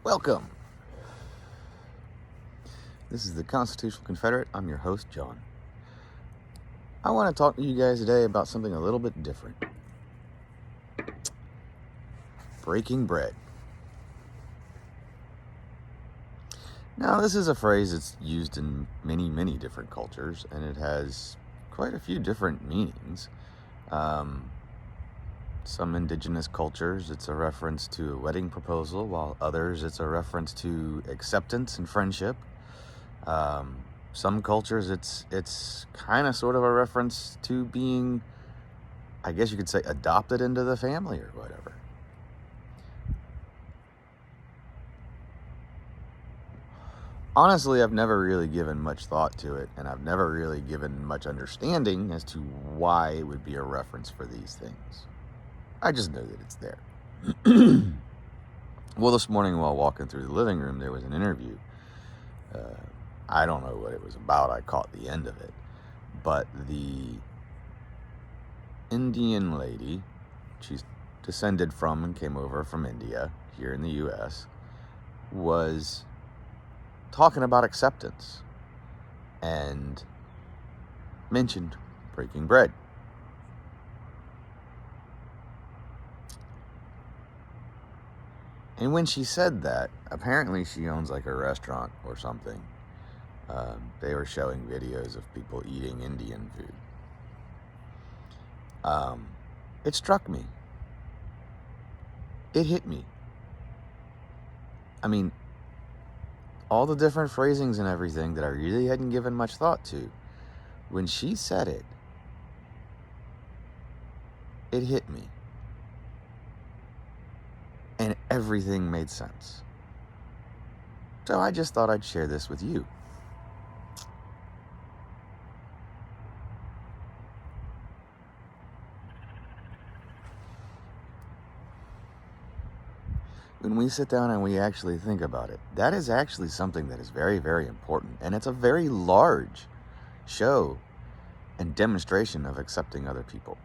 Welcome. This is the Constitutional Confederate. I'm your host, John. I want to talk to you guys today about something a little bit different. Breaking bread. Now, this is a phrase that's used in many, many different cultures, and it has quite a few different meanings. Some indigenous cultures, it's a reference to a wedding proposal, while others, it's a reference to acceptance and friendship. Some cultures, it's kind of sort of a reference to being, I guess you could say, adopted into the family or whatever. Honestly, I've never really given much thought to it, and I've never really given much understanding as to why it would be a reference for these things. I just know that it's there. Well, this morning while walking through the living room, there was an interview. I don't know what it was about. I caught the end of it. But the Indian lady, she's descended from and came over from India here in the U.S., was talking about acceptance and mentioned breaking bread. And when she said that, apparently she owns like a restaurant or something. They were showing videos of people eating Indian food. It struck me. It hit me. I mean, all the different phrasings and everything that I really hadn't given much thought to. When she said it, it hit me. And everything made sense. So I just thought I'd share this with you. When we sit down and we actually think about it, that is actually something that is very, very important. And it's a very large show and demonstration of accepting other people.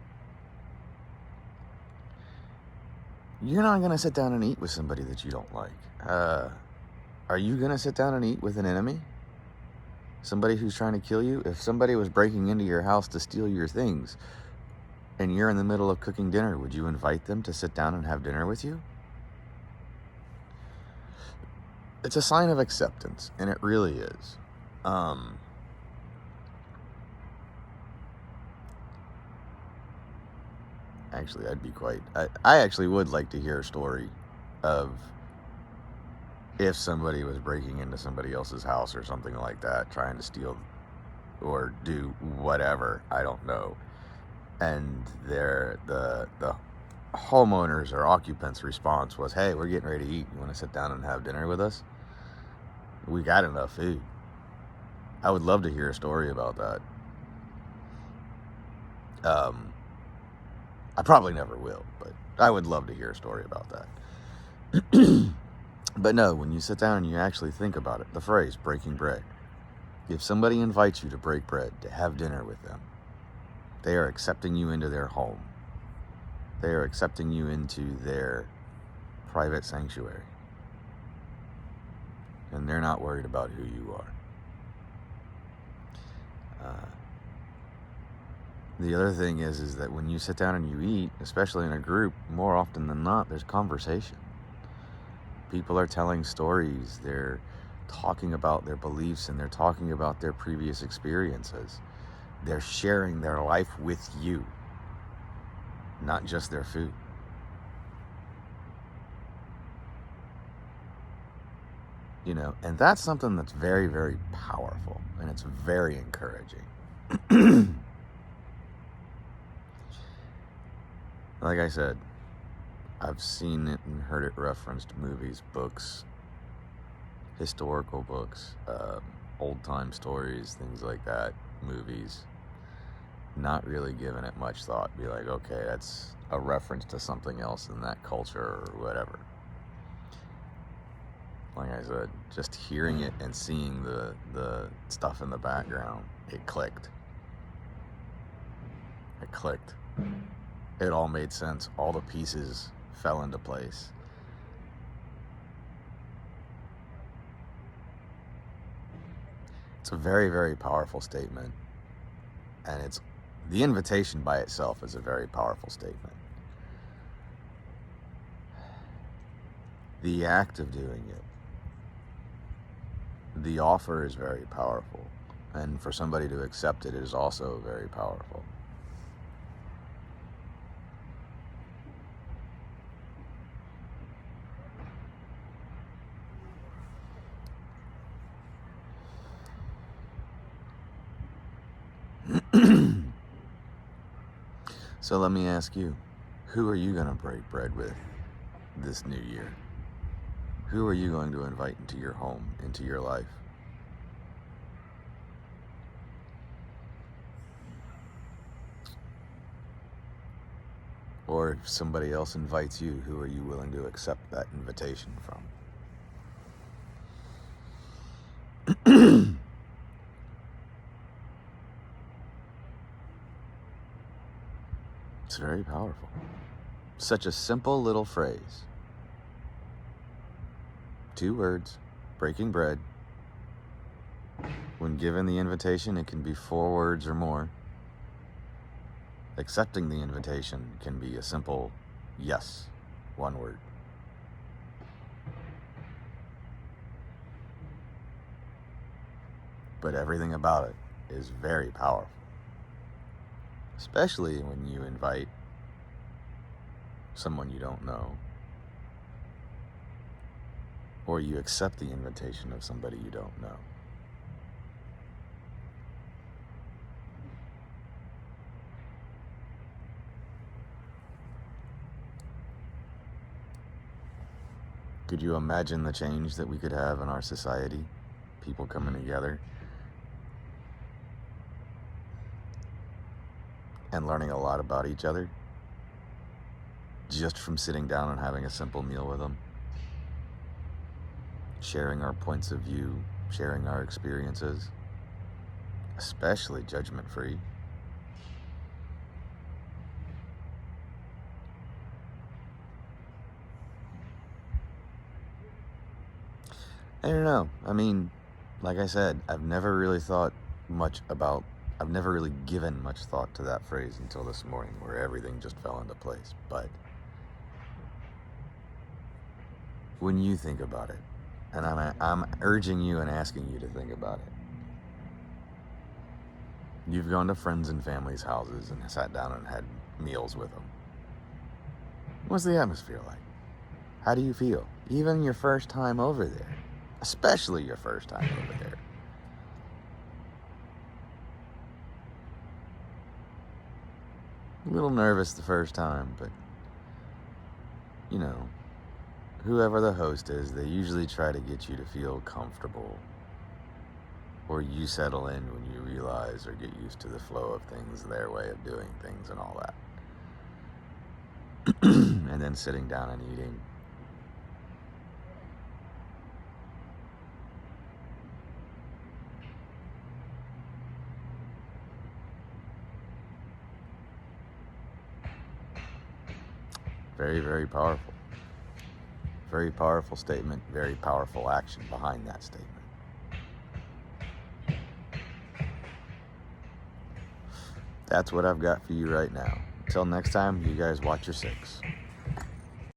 You're not going to sit down and eat with somebody that you don't like. Are you going to sit down and eat with an enemy? Somebody who's trying to kill you? If somebody was breaking into your house to steal your things and you're in the middle of cooking dinner, would you invite them to sit down and have dinner with you? It's a sign of acceptance, and it really is. Actually, I actually would like to hear a story of if somebody was breaking into somebody else's house or something like that, trying to steal or do whatever, I don't know. And the homeowners or occupants' response was, "Hey, we're getting ready to eat. You want to sit down and have dinner with us? We got enough food." I would love to hear a story about that. I probably never will, but I would love to hear a story about that. But no, when you sit down and you actually think about it, the phrase breaking bread. If somebody invites you to break bread, to have dinner with them, they are accepting you into their home. They are accepting you into their private sanctuary. And they're not worried about who you are. The other thing is that when you sit down and you eat, especially in a group, more often than not, there's conversation. People are telling stories. They're talking about their beliefs and they're talking about their previous experiences. They're sharing their life with you, not just their food. You know, and that's something that's very, very powerful, and it's very encouraging. Like I said, I've seen it and heard it referenced in movies, books, historical books, old-time stories, things like that, movies. Not really giving it much thought. Be like, okay, that's a reference to something else in that culture or whatever. Like I said, just hearing it and seeing the stuff in the background, it clicked. It clicked. It all made sense. All the pieces fell into place. It's a very, very powerful statement. And it's the invitation by itself is a very powerful statement. The act of doing it, the offer is very powerful. And for somebody to accept it is also very powerful. So let me ask you, who are you going to break bread with this new year? Who are you going to invite into your home, into your life? Or if somebody else invites you, who are you willing to accept that invitation from? It's very powerful. Such a simple little phrase. 2 words, breaking bread. When given the invitation, it can be 4 words or more. Accepting the invitation can be a simple yes, 1 word. But everything about it is very powerful. Especially when you invite someone you don't know, or you accept the invitation of somebody you don't know. Could you imagine the change that we could have in our society? People coming together and learning a lot about each other just from sitting down and having a simple meal with them, sharing our points of view, sharing our experiences, especially judgment-free. I don't know. I mean, like I said, I've never really given much thought to that phrase until this morning, where everything just fell into place. But when you think about it, and I'm urging you and asking you to think about it, you've gone to friends and family's houses and sat down and had meals with them. What's the atmosphere like? How do you feel? Even your first time over there, especially your first time over there. A little nervous the first time, but you know, whoever the host is, they usually try to get you to feel comfortable, or you settle in when you realize or get used to the flow of things, their way of doing things and all that. And then sitting down and eating. Very, very powerful. Very powerful statement, very powerful action behind that statement. That's what I've got for you right now. Until next time, you guys watch your 6.